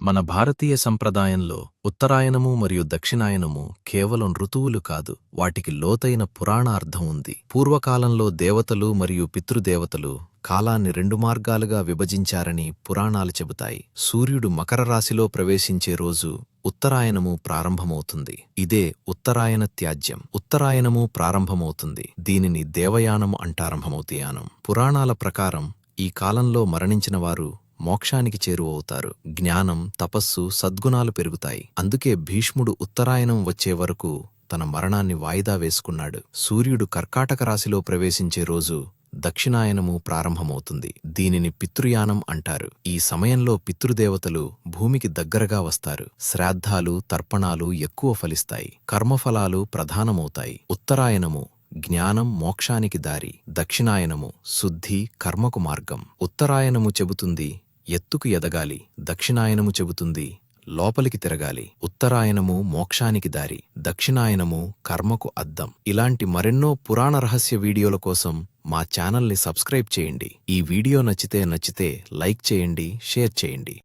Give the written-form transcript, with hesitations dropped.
మన భారతీయ సంప్రదాయంలో ఉత్తరాయణము మరియు దక్షిణాయనము కేవలం ఋతువులు కాదు, వాటికి లోతైన పురాణ అర్థం ఉంది. పూర్వకాలంలో దేవతలు మరియు పితృదేవతలు కాలాన్ని రెండు మార్గాలుగా విభజించారని పురాణాలు చెబుతాయి. సూర్యుడు మకర రాశిలో ప్రవేశించే రోజు ఉత్తరాయణము ప్రారంభమవుతుంది. ఇదే ఉత్తరాయణ త్యాజ్యం. ఉత్తరాయణము ప్రారంభమవుతుంది. దీనిని దేవయానం అంటారంభమవుతయానం. పురాణాల ప్రకారం ఈ కాలంలో మరణించిన వారు మోక్షానికి చేరువవుతారు. జ్ఞానం, తపస్సు, సద్గుణాలు పెరుగుతాయి. అందుకే భీష్ముడు ఉత్తరాయణం వచ్చే వరకు తన మరణాన్ని వాయిదా వేసుకున్నాడు. సూర్యుడు కర్కాటక రాశిలో ప్రవేశించే రోజు దక్షిణాయనము ప్రారంభమవుతుంది. దీనిని పితృయానం అంటారు. ఈ సమయంలో పితృదేవతలు భూమికి దగ్గరగా వస్తారు. శ్రాద్ధాలు, తర్పణాలు ఎక్కువ ఫలిస్తాయి. కర్మఫలాలు ప్రధానమవుతాయి. ఉత్తరాయణము జ్ఞానం, మోక్షానికి దారి. దక్షిణాయనము శుద్ధి, కర్మకు మార్గం. ఉత్తరాయణము చెబుతుంది ఎత్తుకు ఎదగాలి. దక్షిణాయనము చెబుతుంది లోపలికి తిరగాలి. ఉత్తరాయణము మోక్షానికి దారి, దక్షిణాయనము కర్మకు అద్దం. ఇలాంటి మరెన్నో పురాణ రహస్య వీడియోల కోసం మా ఛానల్ని సబ్స్క్రైబ్ చేయండి. ఈ వీడియో నచ్చితే లైక్ చేయండి, షేర్ చేయండి.